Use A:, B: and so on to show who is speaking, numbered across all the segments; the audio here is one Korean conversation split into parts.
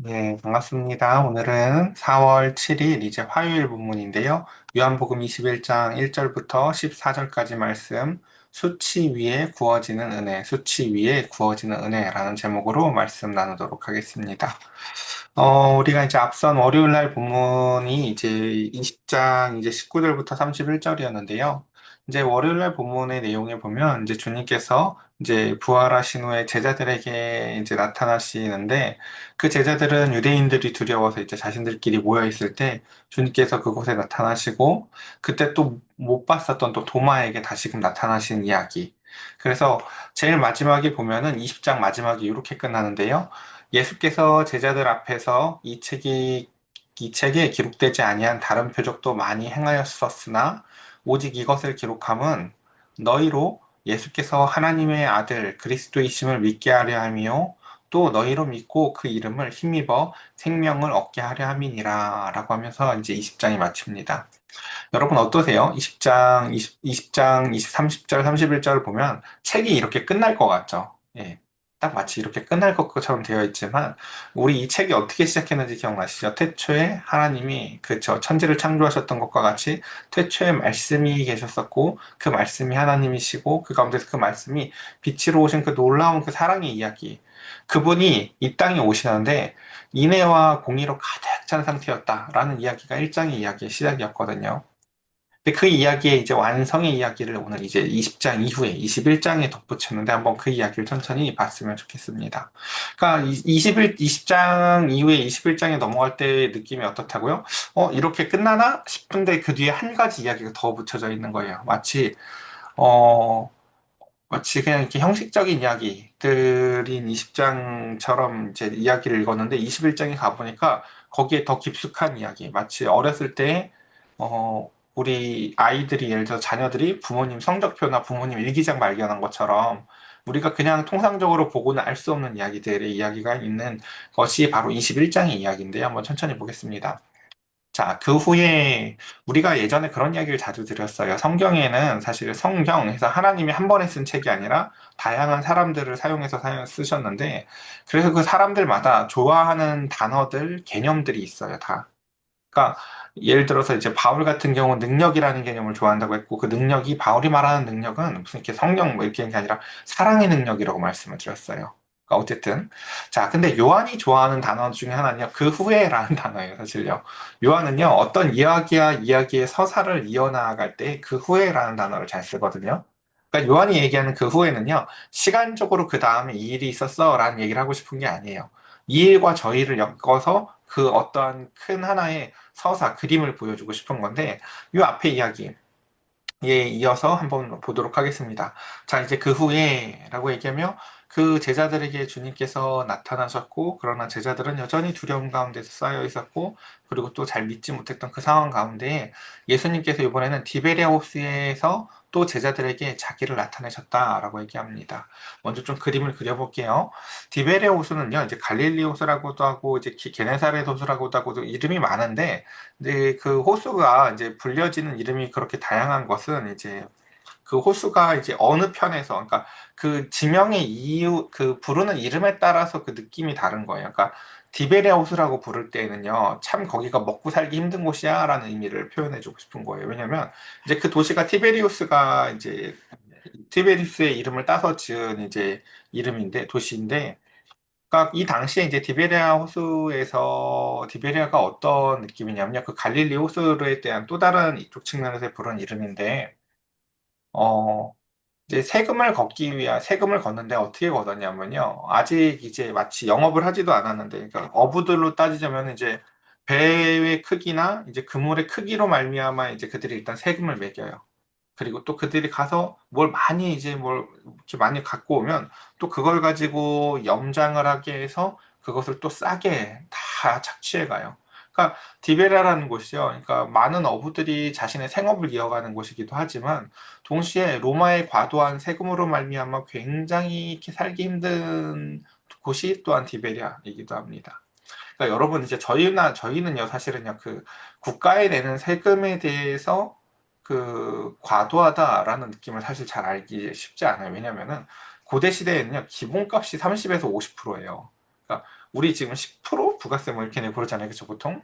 A: 네, 반갑습니다. 오늘은 4월 7일 이제 화요일 본문인데요. 요한복음 21장 1절부터 14절까지 말씀, 수치 위에 구워지는 은혜, 수치 위에 구워지는 은혜라는 제목으로 말씀 나누도록 하겠습니다. 우리가 이제 앞선 월요일 날 본문이 이제 20장 이제 19절부터 31절이었는데요. 이제 월요일 날 본문의 내용에 보면 이제 주님께서 이제 부활하신 후에 제자들에게 이제 나타나시는데 그 제자들은 유대인들이 두려워서 이제 자신들끼리 모여 있을 때 주님께서 그곳에 나타나시고 그때 또 못 봤었던 또 도마에게 다시금 나타나신 이야기. 그래서 제일 마지막에 보면은 20장 마지막이 이렇게 끝나는데요. 예수께서 제자들 앞에서 이 책에 기록되지 아니한 다른 표적도 많이 행하였었으나 오직 이것을 기록함은 너희로 예수께서 하나님의 아들 그리스도이심을 믿게 하려 함이요 또 너희로 믿고 그 이름을 힘입어 생명을 얻게 하려 함이니라 라고 하면서 이제 20장이 마칩니다. 여러분 어떠세요? 20장, 30절, 31절을 보면 책이 이렇게 끝날 것 같죠? 예. 딱 마치 이렇게 끝날 것처럼 되어 있지만, 우리 이 책이 어떻게 시작했는지 기억나시죠? 태초에 하나님이 천지를 창조하셨던 것과 같이 태초에 말씀이 계셨었고, 그 말씀이 하나님이시고, 그 가운데서 그 말씀이 빛으로 오신 그 놀라운 그 사랑의 이야기. 그분이 이 땅에 오시는데, 인애와 공의로 가득 찬 상태였다라는 이야기가 1장의 이야기의 시작이었거든요. 근데 그 이야기의 이제 완성의 이야기를 오늘 이제 20장 이후에 21장에 덧붙였는데 한번 그 이야기를 천천히 봤으면 좋겠습니다. 그러니까 20장 이후에 21장에 넘어갈 때 느낌이 어떻다고요? 이렇게 끝나나 싶은데 그 뒤에 한 가지 이야기가 더 붙여져 있는 거예요. 어, 마치 그냥 이렇게 형식적인 이야기들인 20장처럼 이제 이야기를 읽었는데 21장에 가보니까 거기에 더 깊숙한 이야기, 마치 어렸을 때, 우리 아이들이 예를 들어 자녀들이 부모님 성적표나 부모님 일기장 발견한 것처럼 우리가 그냥 통상적으로 보고는 알 수 없는 이야기들의 이야기가 있는 것이 바로 21장의 이야기인데요. 한번 천천히 보겠습니다. 자, 그 후에 우리가 예전에 그런 이야기를 자주 드렸어요. 성경에는 사실 성경에서 하나님이 한 번에 쓴 책이 아니라 다양한 사람들을 사용해서 쓰셨는데, 그래서 그 사람들마다 좋아하는 단어들, 개념들이 있어요, 다. 그러니까 예를 들어서 이제 바울 같은 경우는 능력이라는 개념을 좋아한다고 했고, 그 능력이 바울이 말하는 능력은 무슨 이렇게 성령 뭐 이렇게 하는 게 아니라 사랑의 능력이라고 말씀을 드렸어요. 그러니까 어쨌든 자, 근데 요한이 좋아하는 단어 중에 하나는요, 그 후에라는 단어예요, 사실요. 요한은요, 어떤 이야기와 이야기의 서사를 이어나갈 때 그 후에라는 단어를 잘 쓰거든요. 그러니까 요한이 얘기하는 그 후에는요, 시간적으로 그 다음에 이 일이 있었어라는 얘기를 하고 싶은 게 아니에요. 이 일과 저 일을 엮어서 그 어떠한 큰 하나의 서사, 그림을 보여주고 싶은 건데, 이 앞에 이야기에 이어서 한번 보도록 하겠습니다. 자, 이제 그 후에 라고 얘기하며 그 제자들에게 주님께서 나타나셨고, 그러나 제자들은 여전히 두려움 가운데서 쌓여 있었고, 그리고 또 잘 믿지 못했던 그 상황 가운데 예수님께서 이번에는 디베리아 호수에서 또 제자들에게 자기를 나타내셨다라고 얘기합니다. 먼저 좀 그림을 그려볼게요. 디베레 호수는요, 이제 갈릴리 호수라고도 하고, 이제 게네사렛 호수라고도 하고, 이름이 많은데, 이제 그 호수가 이제 불려지는 이름이 그렇게 다양한 것은 이제 그 호수가 이제 어느 편에서, 그러니까 그 지명의 이유, 그 부르는 이름에 따라서 그 느낌이 다른 거예요. 그러니까 디베레 호수라고 부를 때에는요, 참 거기가 먹고 살기 힘든 곳이야 라는 의미를 표현해주고 싶은 거예요. 왜냐면 이제 그 도시가 티베리우스가 이제 티베리우스의 이름을 따서 지은 이제 이름인데, 도시인데, 그러니까 이 당시에 이제 디베리아 호수에서 디베리아가 어떤 느낌이냐면요. 그 갈릴리 호수에 대한 또 다른 이쪽 측면에서 부른 이름인데, 어, 이제 세금을 걷는데 어떻게 걷었냐면요. 아직 이제 마치 영업을 하지도 않았는데, 그러니까 어부들로 따지자면 이제 배의 크기나 이제 그물의 크기로 말미암아 이제 그들이 일단 세금을 매겨요. 그리고 또 그들이 가서 뭘 이렇게 많이 갖고 오면 또 그걸 가지고 염장을 하게 해서 그것을 또 싸게 다 착취해 가요. 그러니까 디베라라는 곳이요. 그러니까 많은 어부들이 자신의 생업을 이어가는 곳이기도 하지만 동시에 로마의 과도한 세금으로 말미암아 굉장히 이렇게 살기 힘든 곳이 또한 디베리아이기도 합니다. 그러니까 여러분 이제 저희는요 사실은요 그 국가에 내는 세금에 대해서 그 과도하다라는 느낌을 사실 잘 알기 쉽지 않아요. 왜냐면은 고대 시대에는요 기본값이 30에서 50%예요. 그러니까 우리 지금 10% 부가세 뭐 이렇게 내고 그러잖아요. 그쵸, 보통?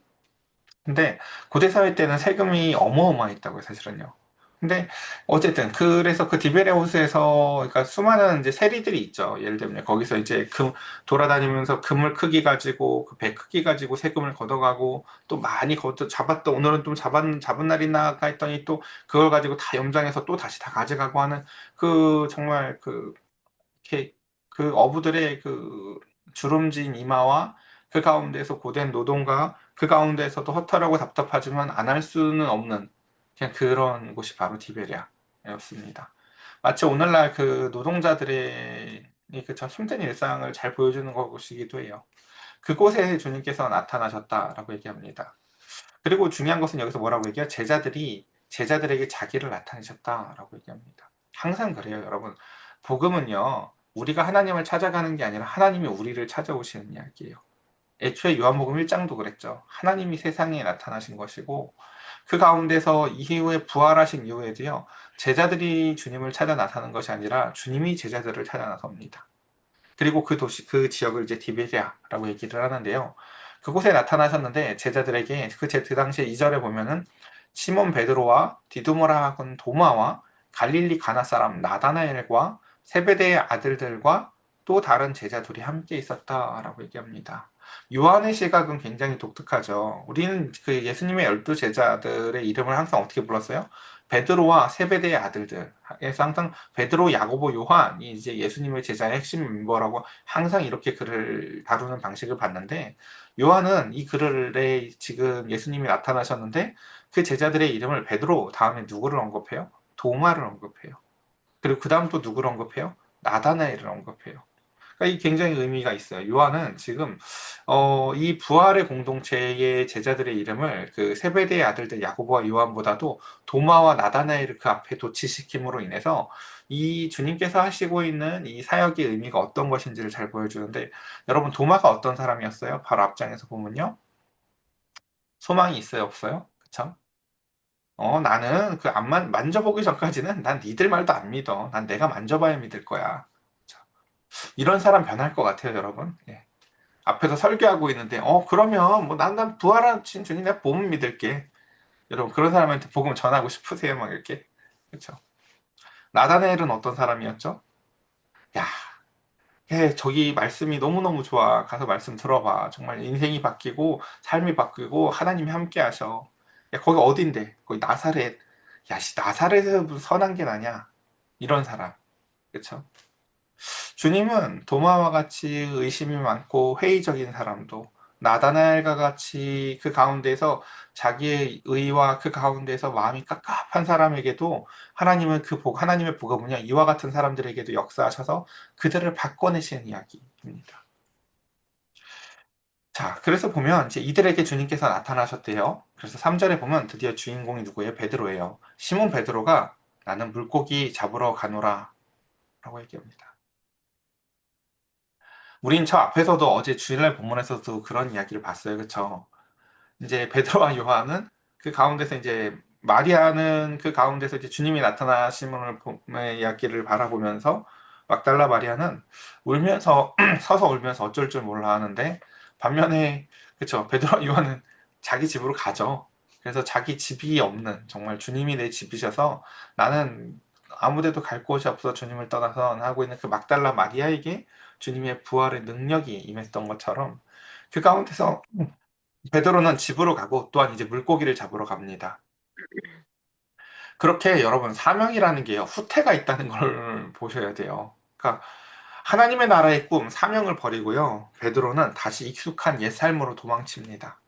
A: 근데 고대 사회 때는 세금이 어마어마했다고요, 사실은요. 근데 어쨌든 그래서 그 디베레 호수에서 그러니까 수많은 이제 세리들이 있죠. 예를 들면 거기서 이제 금 돌아다니면서 그물 크기 가지고 그 배 크기 가지고 세금을 걷어가고 또 많이 걷어 잡았다 오늘은 좀 잡은 날이나 했더니 또 그걸 가지고 다 염장해서 또 다시 다 가져가고 하는 그 정말 그 이렇게 그 어부들의 그 주름진 이마와 그 가운데서 고된 노동과 그 가운데서도 허탈하고 답답하지만 안 할 수는 없는 그냥 그런 곳이 바로 디베리아였습니다. 마치 오늘날 그 노동자들의 그저 힘든 일상을 잘 보여주는 것이기도 해요. 그곳에 주님께서 나타나셨다라고 얘기합니다. 그리고 중요한 것은 여기서 뭐라고 얘기해요? 제자들에게 자기를 나타내셨다라고 얘기합니다. 항상 그래요, 여러분. 복음은요, 우리가 하나님을 찾아가는 게 아니라 하나님이 우리를 찾아오시는 이야기예요. 애초에 요한복음 1장도 그랬죠. 하나님이 세상에 나타나신 것이고, 그 가운데서 이후에 부활하신 이후에도요, 제자들이 주님을 찾아 나서는 것이 아니라 주님이 제자들을 찾아 나섭니다. 그리고 그 도시, 그 지역을 이제 디베리아라고 얘기를 하는데요. 그곳에 나타나셨는데 제자들에게 그 당시에 2절에 보면은 시몬 베드로와 디두모라 하건 도마와 갈릴리 가나 사람 나다나엘과 세베대의 아들들과 또 다른 제자들이 함께 있었다라고 얘기합니다. 요한의 시각은 굉장히 독특하죠. 우리는 그 예수님의 12 제자들의 이름을 항상 어떻게 불렀어요? 베드로와 세베대의 아들들. 그래서 항상 베드로, 야고보, 요한이 이제 예수님의 제자의 핵심 멤버라고 항상 이렇게 글을 다루는 방식을 봤는데 요한은 이 글에 지금 예수님이 나타나셨는데 그 제자들의 이름을 베드로 다음에 누구를 언급해요? 도마를 언급해요. 그리고 그 다음 또 누구를 언급해요? 나다나엘을 언급해요. 그러니까 이 굉장히 의미가 있어요. 요한은 지금 이 부활의 공동체의 제자들의 이름을 그 세베대의 아들들 야고보와 요한보다도 도마와 나다나엘을 그 앞에 도치시킴으로 인해서 이 주님께서 하시고 있는 이 사역의 의미가 어떤 것인지를 잘 보여주는데 여러분 도마가 어떤 사람이었어요? 바로 앞장에서 보면요. 소망이 있어요, 없어요? 그쵸? 나는 그 앞만 만져보기 전까지는 난 니들 말도 안 믿어. 난 내가 만져봐야 믿을 거야. 이런 사람 변할 것 같아요, 여러분. 예. 앞에서 설교하고 있는데, 그러면 뭐 난 부활한 주님 내가 보면 믿을게. 여러분 그런 사람한테 복음 전하고 싶으세요, 막 이렇게. 그렇죠? 나다나엘은 어떤 사람이었죠? 야, 저기 말씀이 너무너무 좋아. 가서 말씀 들어봐. 정말 인생이 바뀌고 삶이 바뀌고 하나님이 함께 하셔. 야, 거기 어딘데? 거기 나사렛. 야, 씨, 나사렛에서 무슨 선한 게 나냐? 이런 사람. 그렇죠? 주님은 도마와 같이 의심이 많고 회의적인 사람도 나다나엘과 같이 그 가운데서 자기의 의와 그 가운데서 마음이 깝깝한 사람에게도 하나님은 하나님의 복음은요 이와 같은 사람들에게도 역사하셔서 그들을 바꿔내시는 이야기입니다. 자, 그래서 보면 이제 이들에게 주님께서 나타나셨대요. 그래서 3절에 보면 드디어 주인공이 누구예요? 베드로예요. 시몬 베드로가 나는 물고기 잡으러 가노라 라고 얘기합니다. 우린 저 앞에서도 어제 주일날 본문에서도 그런 이야기를 봤어요. 그쵸? 이제 베드로와 요한은 그 가운데서 이제 마리아는 그 가운데서 이제 주님이 나타나심을 이야기를 바라보면서 막달라 마리아는 울면서 서서 울면서 어쩔 줄 몰라 하는데 반면에 그쵸 베드로와 요한은 자기 집으로 가죠. 그래서 자기 집이 없는 정말 주님이 내 집이셔서 나는 아무데도 갈 곳이 없어 주님을 떠나서 하고 있는 그 막달라 마리아에게 주님의 부활의 능력이 임했던 것처럼 그 가운데서 베드로는 집으로 가고 또한 이제 물고기를 잡으러 갑니다. 그렇게 여러분 사명이라는 게요 후퇴가 있다는 걸 보셔야 돼요. 그러니까 하나님의 나라의 꿈 사명을 버리고요 베드로는 다시 익숙한 옛 삶으로 도망칩니다.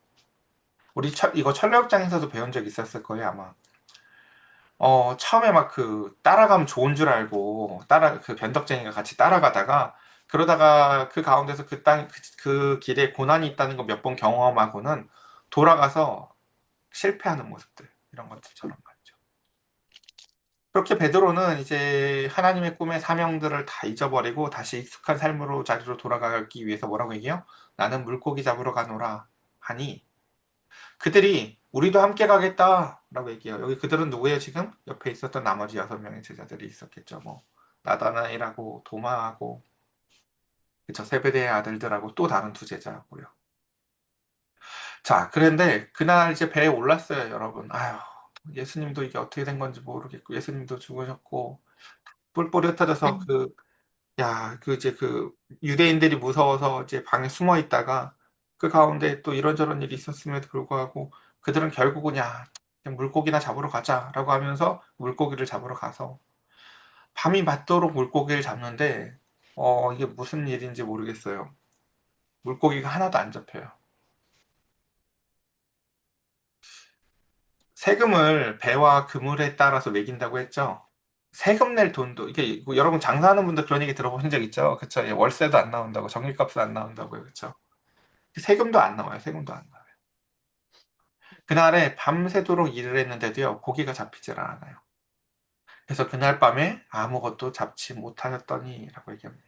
A: 우리 이거 철로역장에서도 배운 적 있었을 거예요 아마. 처음에 막 그 따라가면 좋은 줄 알고 그 변덕쟁이가 같이 따라가다가 그러다가 그 가운데서 그 길에 고난이 있다는 거 몇 번 경험하고는 돌아가서 실패하는 모습들 이런 것들처럼 말이죠. 그렇게 베드로는 이제 하나님의 꿈의 사명들을 다 잊어버리고 다시 익숙한 삶으로 자리로 돌아가기 위해서 뭐라고 얘기해요? 나는 물고기 잡으러 가노라 하니 그들이 우리도 함께 가겠다라고 얘기해요. 여기 그들은 누구예요 지금? 옆에 있었던 나머지 6명의 제자들이 있었겠죠. 뭐 나다나엘하고 도마하고 그쵸. 세베대의 아들들하고 또 다른 두 제자고요. 자, 그런데 그날 이제 배에 올랐어요, 여러분. 아휴, 예수님도 이게 어떻게 된 건지 모르겠고, 예수님도 죽으셨고, 뿔뿔이 흩어져서
B: 음,
A: 야, 이제 유대인들이 무서워서 이제 방에 숨어 있다가 그 가운데 또 이런저런 일이 있었음에도 불구하고 그들은 결국은 야, 그냥 물고기나 잡으러 가자라고 하면서 물고기를 잡으러 가서 밤이 맞도록 물고기를 잡는데, 이게 무슨 일인지 모르겠어요. 물고기가 하나도 안 잡혀요. 세금을 배와 그물에 따라서 매긴다고 했죠. 세금 낼 돈도 이게 뭐 여러분 장사하는 분들 그런 얘기 들어보신 적 있죠? 그쵸? 예, 월세도 안 나온다고, 전기값도 안 나온다고요, 그쵸? 세금도 안 나와요. 세금도 안 나와요. 그날에 밤새도록 일을 했는데도요, 고기가 잡히질 않아요. 그래서 그날 밤에 아무것도 잡지 못하였더니라고 얘기합니다.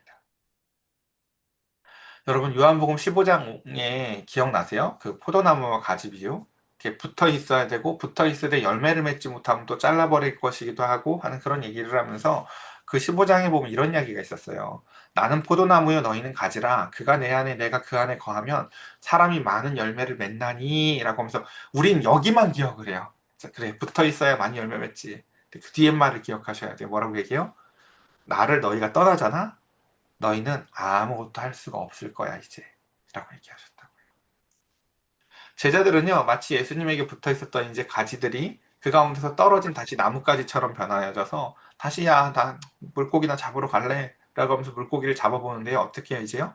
A: 여러분, 요한복음 15장에 기억나세요? 그 포도나무와 가지 비유? 이렇게 붙어 있어야 되고, 붙어 있을 때 열매를 맺지 못하면 또 잘라버릴 것이기도 하고 하는 그런 얘기를 하면서 그 15장에 보면 이런 이야기가 있었어요. 나는 포도나무요, 너희는 가지라. 그가 내 안에, 내가 그 안에 거하면 사람이 많은 열매를 맺나니? 라고 하면서 우린 여기만 기억을 해요. 그래, 붙어 있어야 많이 열매 맺지. 근데 그 뒤에 말을 기억하셔야 돼요. 뭐라고 얘기해요? 나를 너희가 떠나잖아? 너희는 아무것도 할 수가 없을 거야, 이제. 라고 얘기하셨다고. 제자들은요, 마치 예수님에게 붙어 있었던 이제 가지들이 그 가운데서 떨어진 다시 나뭇가지처럼 변하여져서 다시 야, 나 물고기나 잡으러 갈래. 라고 하면서 물고기를 잡아보는데요. 어떻게 해요, 이제요?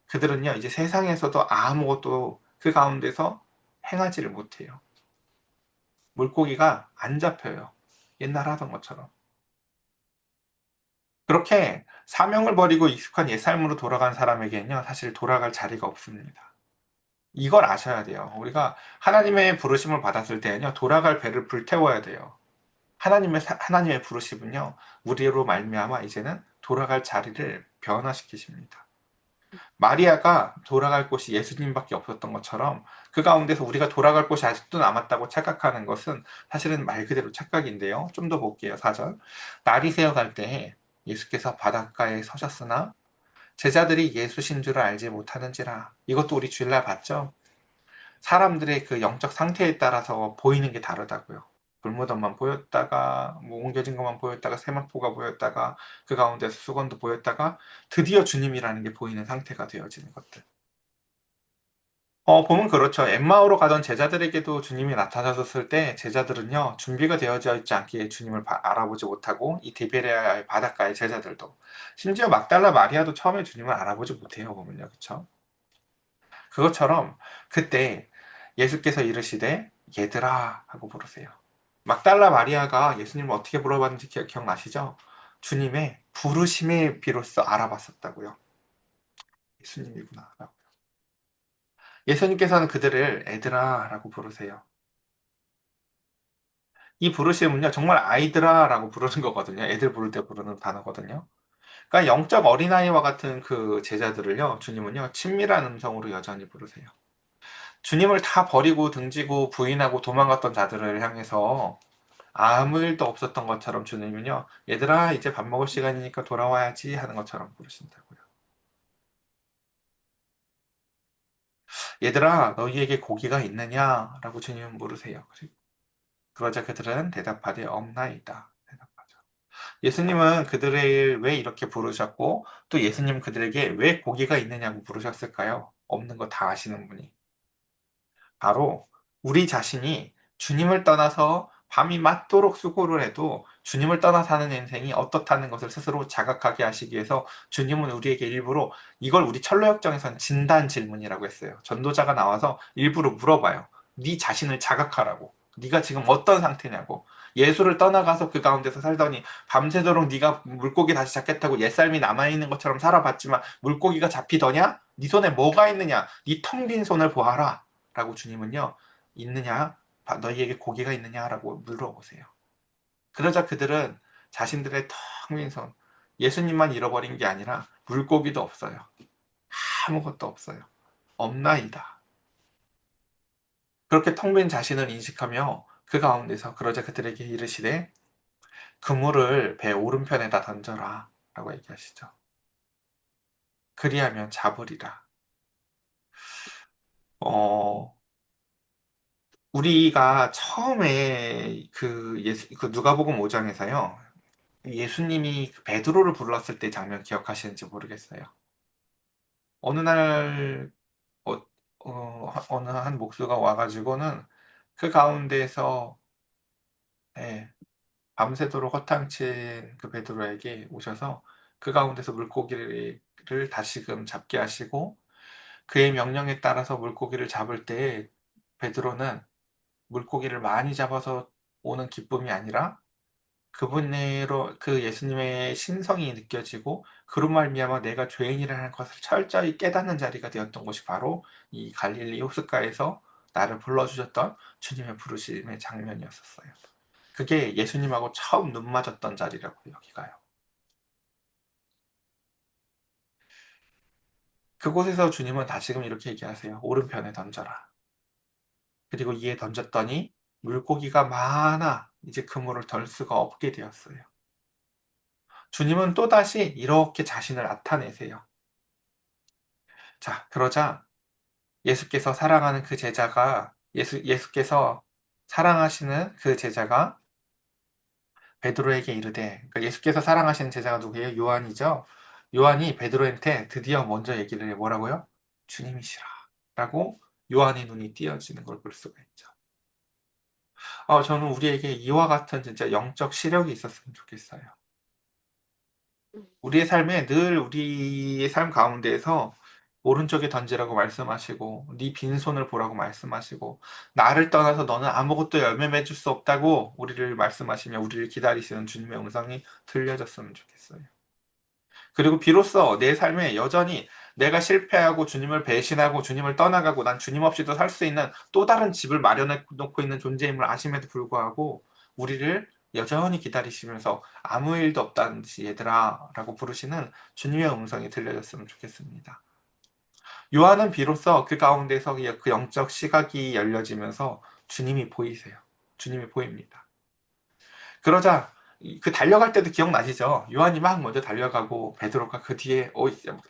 A: 그들은요, 이제 세상에서도 아무것도 그 가운데서 행하지를 못해요. 물고기가 안 잡혀요. 옛날 하던 것처럼. 그렇게 사명을 버리고 익숙한 옛 삶으로 돌아간 사람에게는요, 사실 돌아갈 자리가 없습니다. 이걸 아셔야 돼요. 우리가 하나님의 부르심을 받았을 때는요, 돌아갈 배를 불태워야 돼요. 하나님의 부르심은요, 우리로 말미암아 이제는 돌아갈 자리를 변화시키십니다. 마리아가 돌아갈 곳이 예수님밖에 없었던 것처럼 그 가운데서 우리가 돌아갈 곳이 아직도 남았다고 착각하는 것은 사실은 말 그대로 착각인데요. 좀 더 볼게요. 4절. 날이 새어갈 때에 예수께서 바닷가에 서셨으나 제자들이 예수신 줄을 알지 못하는지라. 이것도 우리 주일날 봤죠? 사람들의 그 영적 상태에 따라서 보이는 게 다르다고요. 불무덤만 보였다가 뭐 옮겨진 것만 보였다가 세마포가 보였다가 그 가운데서 수건도 보였다가 드디어 주님이라는 게 보이는 상태가 되어지는 것들. 보면 그렇죠. 엠마오로 가던 제자들에게도 주님이 나타나셨을 때 제자들은요, 준비가 되어져 있지 않기에 주님을 알아보지 못하고 이 디베레아의 바닷가의 제자들도 심지어 막달라 마리아도 처음에 주님을 알아보지 못해요. 보면요. 그렇죠? 그것처럼 그때 예수께서 이르시되 얘들아 하고 부르세요. 막달라 마리아가 예수님을 어떻게 물어봤는지 기억나시죠? 주님의 부르심에 비로소 알아봤었다고요. 예수님이구나. 예수님께서는 그들을 애들아 라고 부르세요. 이 부르심은요, 정말 아이들아 라고 부르는 거거든요. 애들 부를 때 부르는 단어거든요. 그러니까 영적 어린아이와 같은 그 제자들을요, 주님은요, 친밀한 음성으로 여전히 부르세요. 주님을 다 버리고 등지고 부인하고 도망갔던 자들을 향해서 아무 일도 없었던 것처럼 주님은요, 얘들아, 이제 밥 먹을 시간이니까 돌아와야지 하는 것처럼 부르신다고요. 얘들아, 너희에게 고기가 있느냐? 라고 주님은 물으세요. 그러자 그들은 대답하되 없나이다. 대답하죠. 예수님은 그들을 왜 이렇게 부르셨고, 또 예수님 그들에게 왜 고기가 있느냐고 부르셨을까요? 없는 거 다 아시는 분이. 바로 우리 자신이 주님을 떠나서 밤이 맞도록 수고를 해도 주님을 떠나 사는 인생이 어떻다는 것을 스스로 자각하게 하시기 위해서 주님은 우리에게 일부러 이걸 우리 철로역정에서는 진단 질문이라고 했어요. 전도자가 나와서 일부러 물어봐요. 네 자신을 자각하라고. 네가 지금 어떤 상태냐고. 예수를 떠나가서 그 가운데서 살더니 밤새도록 네가 물고기 다시 잡겠다고 옛삶이 남아있는 것처럼 살아봤지만 물고기가 잡히더냐? 네 손에 뭐가 있느냐? 네 텅 빈 손을 보아라. 라고 주님은요, 있느냐? 너희에게 고기가 있느냐라고 물어보세요. 그러자 그들은 자신들의 텅 빈 손, 예수님만 잃어버린 게 아니라 물고기도 없어요. 아무것도 없어요. 없나이다. 그렇게 텅 빈 자신을 인식하며 그 가운데서 그러자 그들에게 이르시되 그물을 배 오른편에다 던져라 라고 얘기하시죠. 그리하면 잡으리라. 어, 우리가 처음에 그 누가복음 5장에서요. 예수님이 그 베드로를 불렀을 때 장면 기억하시는지 모르겠어요. 어느 날, 어, 어느 한 목수가 와가지고는 그 가운데에서, 예, 밤새도록 허탕친 그 베드로에게 오셔서 그 가운데서 물고기를 다시금 잡게 하시고 그의 명령에 따라서 물고기를 잡을 때 베드로는 물고기를 많이 잡아서 오는 기쁨이 아니라 그분으로 그 예수님의 신성이 느껴지고 그로 말미암아 내가 죄인이라는 것을 철저히 깨닫는 자리가 되었던 곳이 바로 이 갈릴리 호숫가에서 나를 불러주셨던 주님의 부르심의 장면이었었어요. 그게 예수님하고 처음 눈 맞았던 자리라고 여기 가요. 그곳에서 주님은 다시금 이렇게 얘기하세요. 오른편에 던져라. 그리고 이에 던졌더니 물고기가 많아 이제 그물을 덜 수가 없게 되었어요. 주님은 또다시 이렇게 자신을 나타내세요. 자, 그러자 예수께서 사랑하는 그 제자가 예수께서 사랑하시는 그 제자가 베드로에게 이르되 그러니까 예수께서 사랑하시는 제자가 누구예요? 요한이죠. 요한이 베드로한테 드디어 먼저 얘기를 해 뭐라고요? 주님이시라 라고 요한의 눈이 띄어지는 걸 볼 수가 있죠. 저는 우리에게 이와 같은 진짜 영적 시력이 있었으면 좋겠어요. 우리의 삶에 늘 우리의 삶 가운데에서 오른쪽에 던지라고 말씀하시고 네 빈손을 보라고 말씀하시고 나를 떠나서 너는 아무것도 열매 맺을 수 없다고 우리를 말씀하시며 우리를 기다리시는 주님의 음성이 들려졌으면 좋겠어요. 그리고 비로소 내 삶에 여전히 내가 실패하고 주님을 배신하고 주님을 떠나가고 난 주님 없이도 살 수 있는 또 다른 집을 마련해 놓고 있는 존재임을 아심에도 불구하고 우리를 여전히 기다리시면서 아무 일도 없다는 듯이 얘들아 라고 부르시는 주님의 음성이 들려졌으면 좋겠습니다. 요한은 비로소 그 가운데서 그 영적 시각이 열려지면서 주님이 보이세요. 주님이 보입니다. 그러자 그 달려갈 때도 기억나시죠? 요한이 막 먼저 달려가고 베드로가 그 뒤에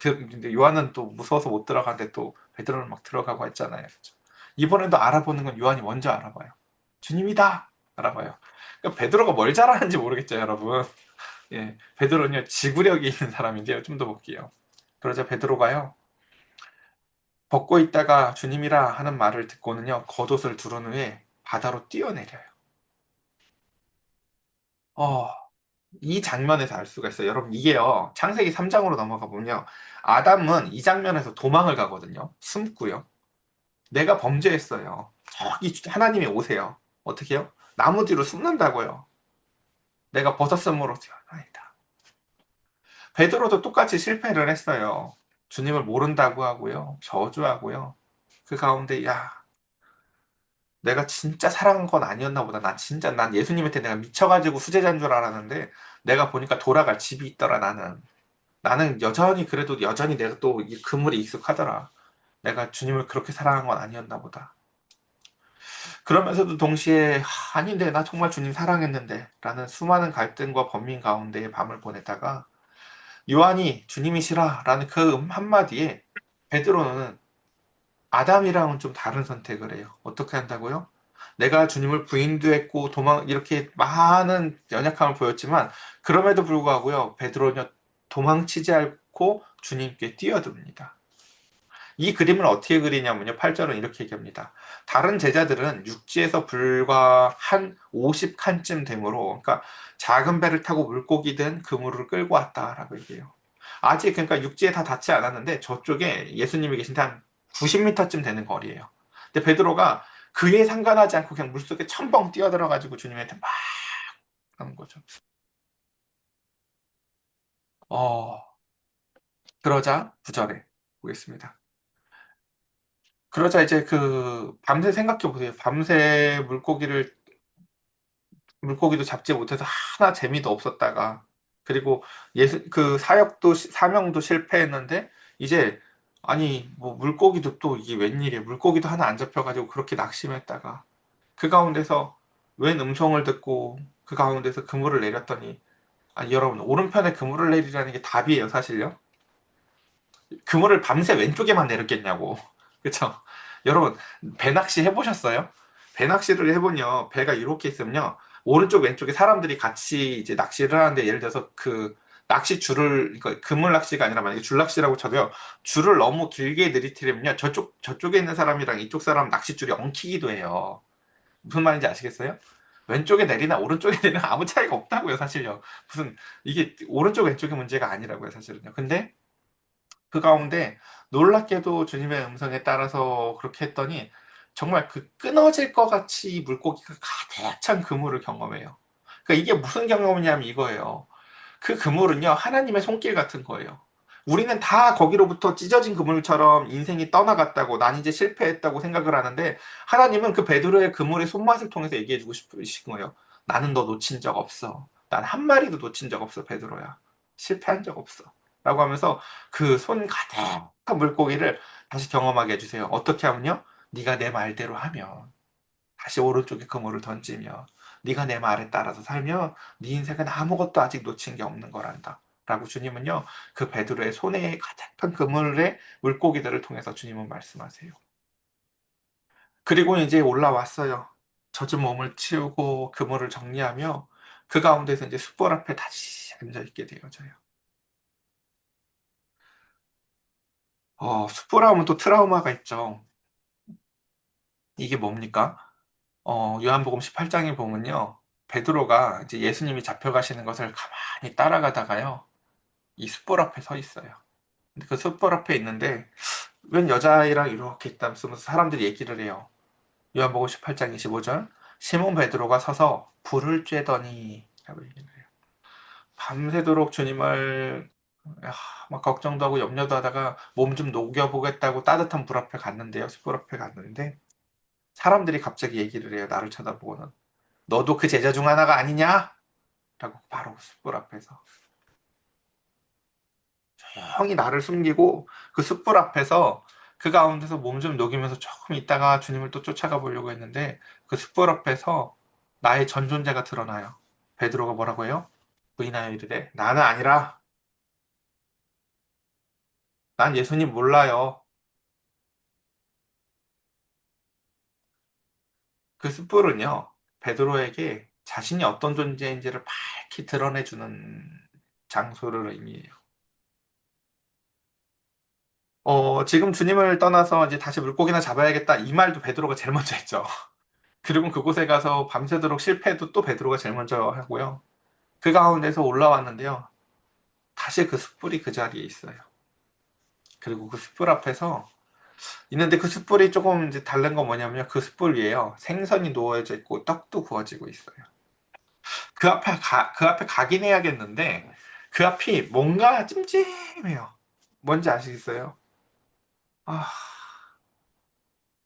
A: 근데 요한은 또 무서워서 못 들어가는데 또 베드로는 막 들어가고 했잖아요. 그죠? 이번에도 알아보는 건 요한이 먼저 알아봐요. 주님이다! 알아봐요. 그러니까 베드로가 뭘 잘하는지 모르겠죠, 여러분. 예, 베드로는요, 지구력이 있는 사람인데요. 좀 더 볼게요. 그러자 베드로가요, 벗고 있다가 주님이라 하는 말을 듣고는요, 겉옷을 두른 후에 바다로 뛰어내려요. 어, 이 장면에서 알 수가 있어요. 여러분, 이게요, 창세기 3장으로 넘어가 보면요, 아담은 이 장면에서 도망을 가거든요. 숨고요. 내가 범죄했어요. 저기 하나님이 오세요. 어떻게 해요? 나무 뒤로 숨는다고요. 내가 벗었으므로 뛰어나이다. 베드로도 똑같이 실패를 했어요. 주님을 모른다고 하고요. 저주하고요. 그 가운데, 야, 내가 진짜 사랑한 건 아니었나 보다. 난 예수님한테 내가 미쳐가지고 수제자인 줄 알았는데, 내가 보니까 돌아갈 집이 있더라, 나는. 나는 여전히, 그래도 여전히 내가 또 이 그물에 익숙하더라. 내가 주님을 그렇게 사랑한 건 아니었나 보다. 그러면서도 동시에, 아닌데, 나 정말 주님 사랑했는데, 라는 수많은 갈등과 번민 가운데 밤을 보내다가, 요한이 주님이시라, 라는 그 한마디에, 베드로는 아담이랑은 좀 다른 선택을 해요. 어떻게 한다고요? 내가 주님을 부인도 했고 이렇게 많은 연약함을 보였지만 그럼에도 불구하고요. 베드로는 도망치지 않고 주님께 뛰어듭니다. 이 그림을 어떻게 그리냐면요. 8절은 이렇게 얘기합니다. 다른 제자들은 육지에서 불과 한 50칸쯤 되므로 그러니까 작은 배를 타고 물고기 든 그물을 끌고 왔다라고 얘기해요. 아직 그러니까 육지에 다 닿지 않았는데 저쪽에 예수님이 계신데 한 90m쯤 되는 거리예요. 근데 베드로가 그에 상관하지 않고 그냥 물속에 첨벙 뛰어들어가지고 주님한테 막 하는 거죠. 어, 그러자 9절에 보겠습니다. 그러자 이제 밤새 생각해 보세요. 밤새 물고기도 잡지 못해서 하나 재미도 없었다가 그리고 사명도 실패했는데 이제 아니 뭐 물고기도 또 이게 웬일이에요. 물고기도 하나 안 잡혀가지고 그렇게 낙심했다가 그 가운데서 웬 음성을 듣고 그 가운데서 그물을 내렸더니 아니 여러분 오른편에 그물을 내리라는 게 답이에요 사실요. 그물을 밤새 왼쪽에만 내렸겠냐고. 그쵸? 여러분, 배 낚시 해보셨어요? 배 낚시를 해보면, 배가 이렇게 있으면요, 오른쪽, 왼쪽에 사람들이 같이 이제 낚시를 하는데, 예를 들어서 그, 낚시 줄을, 그러니까 그물 낚시가 아니라 만약에 줄 낚시라고 쳐도요, 줄을 너무 길게 내리트리면요, 저쪽에 있는 사람이랑 이쪽 사람 낚싯줄이 엉키기도 해요. 무슨 말인지 아시겠어요? 왼쪽에 내리나 오른쪽에 내리나 아무 차이가 없다고요, 사실요. 무슨, 이게 오른쪽, 왼쪽의 문제가 아니라고요, 사실은요. 근데, 그 가운데 놀랍게도 주님의 음성에 따라서 그렇게 했더니 정말 그 끊어질 것 같이 물고기가 가득 찬 그물을 경험해요. 그러니까 이게 무슨 경험이냐면 이거예요. 그 그물은요, 하나님의 손길 같은 거예요. 우리는 다 거기로부터 찢어진 그물처럼 인생이 떠나갔다고, 난 이제 실패했다고 생각을 하는데, 하나님은 그 베드로의 그물의 손맛을 통해서 얘기해주고 싶으신 거예요. 나는 너 놓친 적 없어. 난 한 마리도 놓친 적 없어, 베드로야. 실패한 적 없어. 라고 하면서 그 손 가득한 물고기를 다시 경험하게 해주세요. 어떻게 하면요? 네가 내 말대로 하면, 다시 오른쪽에 그물을 던지며 네가 내 말에 따라서 살면 네 인생은 아무것도 아직 놓친 게 없는 거란다. 라고 주님은요, 그 베드로의 손에 가득한 그물의 물고기들을 통해서 주님은 말씀하세요. 그리고 이제 올라왔어요. 젖은 몸을 치우고 그물을 정리하며 그 가운데서 이제 숯불 앞에 다시 앉아 있게 되어져요. 숯불 하면 또 트라우마가 있죠. 이게 뭡니까? 요한복음 18장에 보면요. 베드로가 이제 예수님이 잡혀가시는 것을 가만히 따라가다가요. 이 숯불 앞에 서 있어요. 근데 그 숯불 앞에 있는데 웬 여자아이랑 이렇게 있다 쓰면서 사람들이 얘기를 해요. 요한복음 18장 25절 시몬 베드로가 서서 불을 쬐더니 라고 얘기를 해요. 밤새도록 주님을 아, 막 걱정도 하고 염려도 하다가 몸 좀 녹여보겠다고 따뜻한 불 앞에 갔는데요. 숯불 앞에 갔는데 사람들이 갑자기 얘기를 해요. 나를 쳐다보고는. 너도 그 제자 중 하나가 아니냐? 라고 바로 숯불 앞에서 조용히 나를 숨기고 그 숯불 앞에서 그 가운데서 몸 좀 녹이면서 조금 있다가 주님을 또 쫓아가 보려고 했는데 그 숯불 앞에서 나의 전 존재가 드러나요. 베드로가 뭐라고 해요? 부인하여 이르되 나는 아니라 난 예수님 몰라요. 그 숯불은요 베드로에게 자신이 어떤 존재인지를 밝히 드러내주는 장소를 의미해요. 지금 주님을 떠나서 이제 다시 물고기나 잡아야겠다 이 말도 베드로가 제일 먼저 했죠. 그리고 그곳에 가서 밤새도록 실패해도 또 베드로가 제일 먼저 하고요. 그 가운데서 올라왔는데요. 다시 그 숯불이 그 자리에 있어요. 그리고 그 숯불 앞에서 있는데 그 숯불이 조금 이제 다른 건 뭐냐면요. 그 숯불 위에요. 생선이 놓여져 있고 떡도 구워지고 있어요. 그 앞에 가긴 해야겠는데 그 앞이 뭔가 찜찜해요. 뭔지 아시겠어요? 아,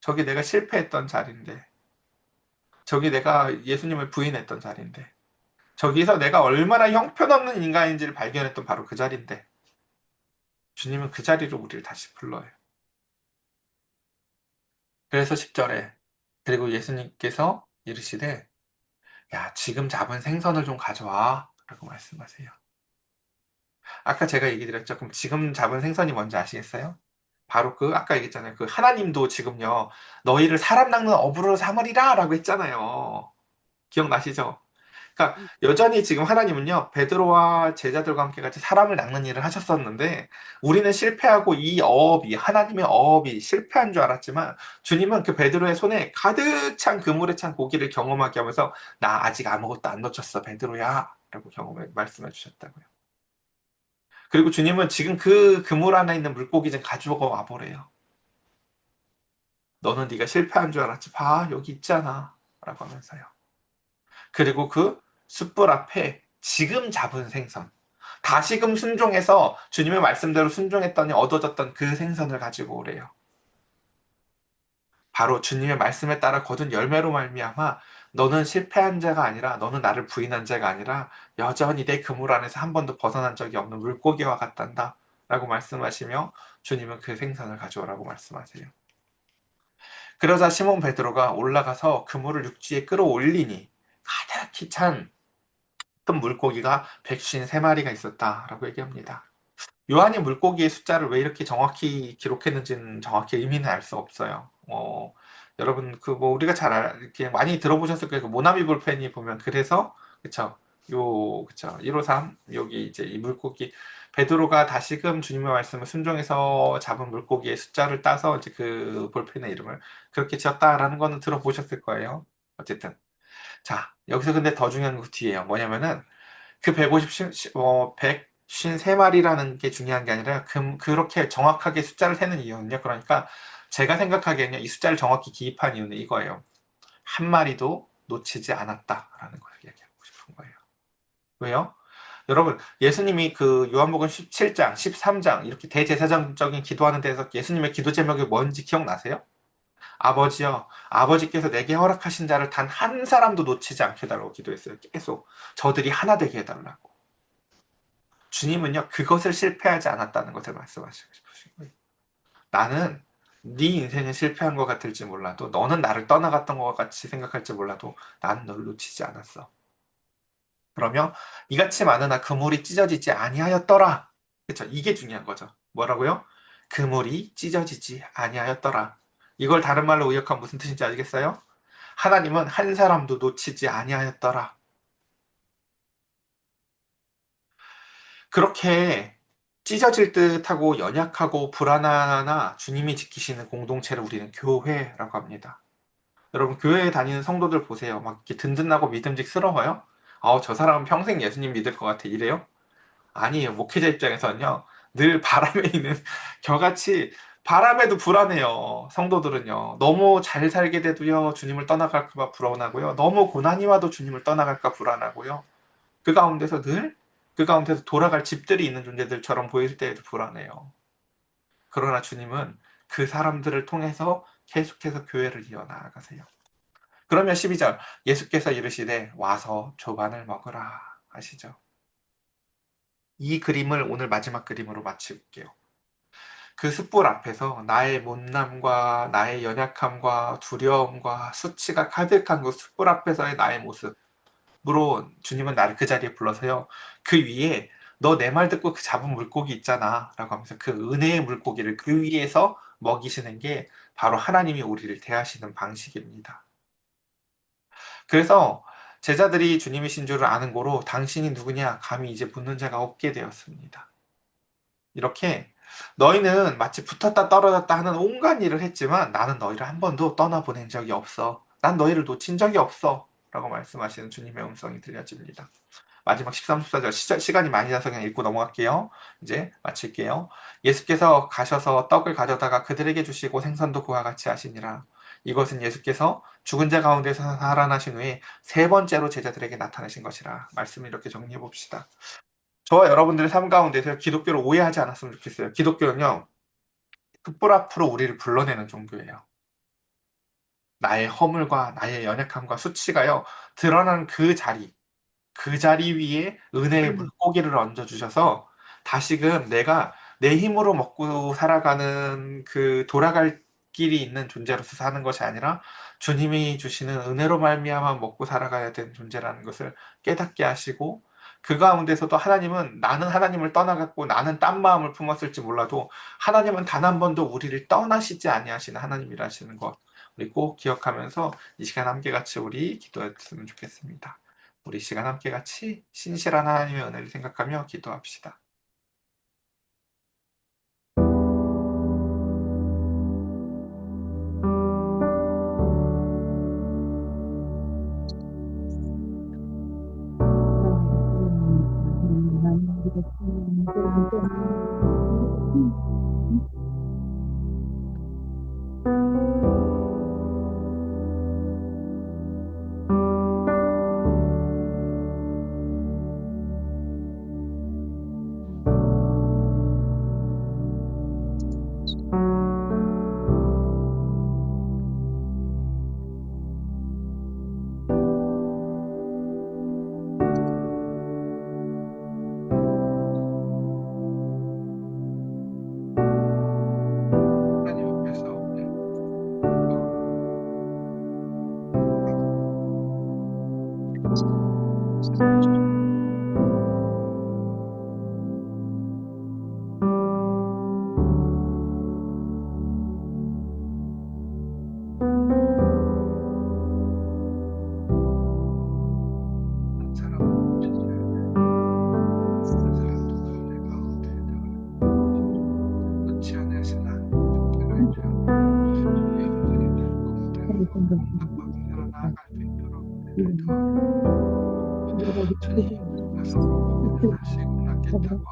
A: 저기 내가 실패했던 자리인데, 저기 내가 예수님을 부인했던 자리인데, 저기서 내가 얼마나 형편없는 인간인지를 발견했던 바로 그 자리인데, 주님은 그 자리로 우리를 다시 불러요. 그래서 10절에, 그리고 예수님께서 이르시되, 야, 지금 잡은 생선을 좀 가져와. 라고 말씀하세요. 아까 제가 얘기 드렸죠. 그럼 지금 잡은 생선이 뭔지 아시겠어요? 바로 아까 얘기했잖아요. 그 하나님도 지금요, 너희를 사람 낚는 어부로 삼으리라. 라고 했잖아요. 기억나시죠? 그러니까 여전히 지금 하나님은요, 베드로와 제자들과 함께 같이 사람을 낚는 일을 하셨었는데, 우리는 실패하고 이 어업이, 하나님의 어업이 실패한 줄 알았지만, 주님은 그 베드로의 손에 가득 찬 그물에 찬 고기를 경험하게 하면서, 나 아직 아무것도 안 놓쳤어, 베드로야. 라고 말씀해 주셨다고요. 그리고 주님은 지금 그 그물 안에 있는 물고기 좀 가지고 와보래요. 너는 네가 실패한 줄 알았지. 봐, 여기 있잖아. 라고 하면서요. 그리고 그 숯불 앞에 지금 잡은 생선, 다시금 순종해서 주님의 말씀대로 순종했더니 얻어졌던 그 생선을 가지고 오래요. 바로 주님의 말씀에 따라 거둔 열매로 말미암아 너는 실패한 자가 아니라 너는 나를 부인한 자가 아니라 여전히 내 그물 안에서 한 번도 벗어난 적이 없는 물고기와 같단다 라고 말씀하시며 주님은 그 생선을 가져오라고 말씀하세요. 그러자 시몬 베드로가 올라가서 그물을 육지에 끌어올리니 가득히 찬 큰 물고기가 153마리가 있었다라고 얘기합니다. 요한이 물고기의 숫자를 왜 이렇게 정확히 기록했는지는 정확히 의미는 알 수 없어요. 여러분 그 뭐 우리가 이렇게 많이 들어보셨을 거예요. 그 모나미 볼펜이 보면 그래서 그쵸 그쵸 153 여기 이제 이 물고기 베드로가 다시금 주님의 말씀을 순종해서 잡은 물고기의 숫자를 따서 이제 그 볼펜의 이름을 그렇게 지었다라는 거는 들어보셨을 거예요. 어쨌든 자 여기서 근데 더 중요한 거 뒤에요. 뭐냐면은 그 153마리라는 게 중요한 게 아니라 그렇게 정확하게 숫자를 세는 이유는요. 그러니까 제가 생각하기에는 이 숫자를 정확히 기입한 이유는 이거예요. 한 마리도 놓치지 않았다라는 걸 얘기하고 싶은 거예요. 왜요? 여러분, 예수님이 그 요한복음 17장, 13장 이렇게 대제사장적인 기도하는 데서 예수님의 기도 제목이 뭔지 기억나세요? 아버지여, 아버지께서 내게 허락하신 자를 단 한 사람도 놓치지 않게 해달라고 기도했어요. 계속 저들이 하나 되게 해달라고. 주님은요, 그것을 실패하지 않았다는 것을 말씀하시고 싶으신 거예요. 나는 네 인생은 실패한 것 같을지 몰라도 너는 나를 떠나갔던 것 같이 생각할지 몰라도 나는 널 놓치지 않았어. 그러면 이같이 많으나 그물이 찢어지지 아니하였더라. 그쵸? 이게 중요한 거죠. 뭐라고요? 그물이 찢어지지 아니하였더라. 이걸 다른 말로 의역하면 무슨 뜻인지 알겠어요? 하나님은 한 사람도 놓치지 아니하였더라. 그렇게 찢어질 듯하고 연약하고 불안하나 주님이 지키시는 공동체를 우리는 교회라고 합니다. 여러분 교회에 다니는 성도들 보세요. 막 이렇게 든든하고 믿음직스러워요? 저 사람은 평생 예수님 믿을 것 같아. 이래요? 아니에요. 목회자 입장에서는요. 늘 바람에 있는 겨같이 바람에도 불안해요. 성도들은요. 너무 잘 살게 돼도요. 주님을 떠나갈까 봐 불안하고요. 너무 고난이 와도 주님을 떠나갈까 불안하고요. 그 가운데서 늘 그 가운데서 돌아갈 집들이 있는 존재들처럼 보일 때에도 불안해요. 그러나 주님은 그 사람들을 통해서 계속해서 교회를 이어나가세요. 그러면 12절 예수께서 이르시되 와서 조반을 먹으라 하시죠. 이 그림을 오늘 마지막 그림으로 마칠게요. 그 숯불 앞에서 나의 못남과 나의 연약함과 두려움과 수치가 가득한 그 숯불 앞에서의 나의 모습 물론 주님은 나를 그 자리에 불러서요. 그 위에 너 내 말 듣고 그 잡은 물고기 있잖아 라고 하면서 그 은혜의 물고기를 그 위에서 먹이시는 게 바로 하나님이 우리를 대하시는 방식입니다. 그래서 제자들이 주님이신 줄을 아는 고로 당신이 누구냐 감히 이제 묻는 자가 없게 되었습니다. 이렇게 너희는 마치 붙었다 떨어졌다 하는 온갖 일을 했지만 나는 너희를 한 번도 떠나보낸 적이 없어. 난 너희를 놓친 적이 없어. 라고 말씀하시는 주님의 음성이 들려집니다. 마지막 13, 14절 시간이 많이 나서 그냥 읽고 넘어갈게요. 이제 마칠게요. 예수께서 가셔서 떡을 가져다가 그들에게 주시고 생선도 그와 같이 하시니라. 이것은 예수께서 죽은 자 가운데서 살아나신 후에 세 번째로 제자들에게 나타나신 것이라. 말씀을 이렇게 정리해 봅시다. 저와 여러분들의 삶 가운데서 기독교를 오해하지 않았으면 좋겠어요. 기독교는요, 촛불 앞으로 우리를 불러내는 종교예요. 나의 허물과 나의 연약함과 수치가요, 드러나는 그 자리 위에 은혜의 물고기를 얹어주셔서 다시금 내가 내 힘으로 먹고 살아가는 그 돌아갈 길이 있는 존재로서 사는 것이 아니라 주님이 주시는 은혜로 말미암아 먹고 살아가야 되는 존재라는 것을 깨닫게 하시고 그 가운데서도 하나님은 나는 하나님을 떠나갔고 나는 딴 마음을 품었을지 몰라도 하나님은 단 한 번도 우리를 떠나시지 아니하시는 하나님이라시는 것 우리 꼭 기억하면서 이 시간 함께 같이 우리 기도했으면 좋겠습니다. 우리 시간 함께 같이 신실한 하나님의 은혜를 생각하며 기도합시다. 하나님 앞에서 오늘
B: 하는 생각이 들어요. 이런 여러 가지 스스로 정말 스스로 그런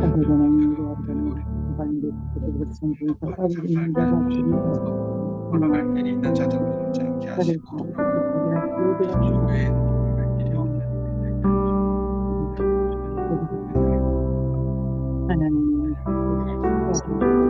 B: 반대되는 거는 반대 그것은 사람이 있는 자가 주님과
A: 돌아갈 길이 있는 자들 오지 않게
B: 다른
A: 하시고
B: 사람들이 모두가
A: 교회에
B: 하나님의 하나님의 하나님 내가 사랑합니다.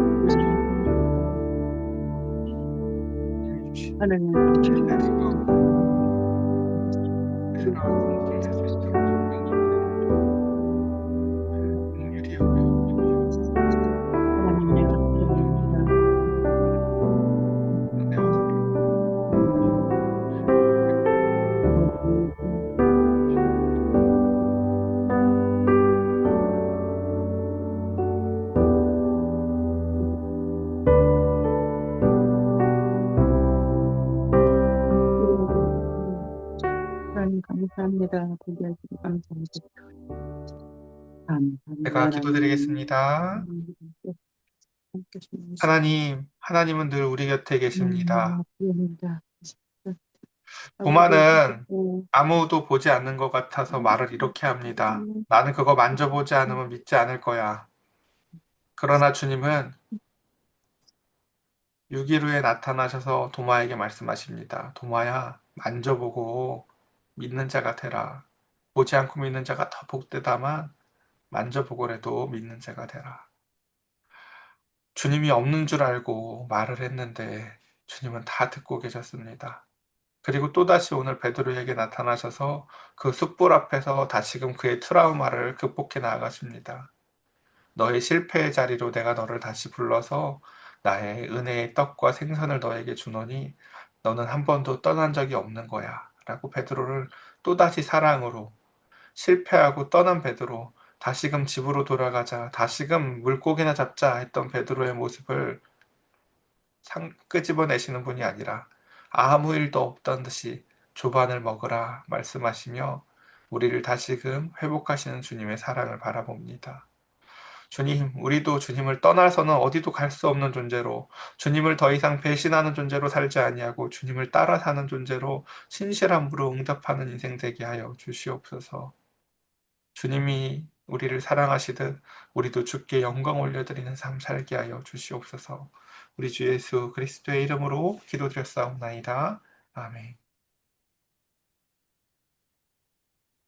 B: 하나님 감사합니다. 고개하시고 감사합니다. 감사합니다.
A: 제가
B: 하나님.
A: 기도드리겠습니다.
B: 함께 주무시고
A: 하나님은 늘 우리 곁에 계십니다.
B: 감사합니다. 아무도
A: 도마는
B: 보고
A: 아무도 보지 않는 것 같아서 말을 이렇게 합니다. 나는 그거 만져보지 않으면 믿지 않을 거야. 그러나 주님은 6일 후에 나타나셔서 도마에게 말씀하십니다. 도마야, 만져보고 믿는 자가 되라. 보지 않고 믿는 자가 더 복되다만 만져보고라도 믿는 자가 되라. 주님이 없는 줄 알고 말을 했는데 주님은 다 듣고 계셨습니다. 그리고 또다시 오늘 베드로에게 나타나셔서 그 숯불 앞에서 다시금 그의 트라우마를 극복해 나아가십니다. 너의 실패의 자리로 내가 너를 다시 불러서 나의 은혜의 떡과 생선을 너에게 주노니 너는 한 번도 떠난 적이 없는 거야. 라고 베드로를 또다시 사랑으로 실패하고 떠난 베드로 다시금 집으로 돌아가자 다시금 물고기나 잡자 했던 베드로의 모습을 끄집어내시는 분이 아니라 아무 일도 없던 듯이 조반을 먹으라 말씀하시며 우리를 다시금 회복하시는 주님의 사랑을 바라봅니다. 주님, 우리도 주님을 떠나서는 어디도 갈 수 없는 존재로 주님을 더 이상 배신하는 존재로 살지 아니하고 주님을 따라 사는 존재로 신실함으로 응답하는 인생 되게 하여 주시옵소서. 주님이 우리를 사랑하시듯 우리도 주께 영광 올려드리는 삶 살게 하여 주시옵소서. 우리 주 예수 그리스도의 이름으로 기도드렸사옵나이다. 아멘.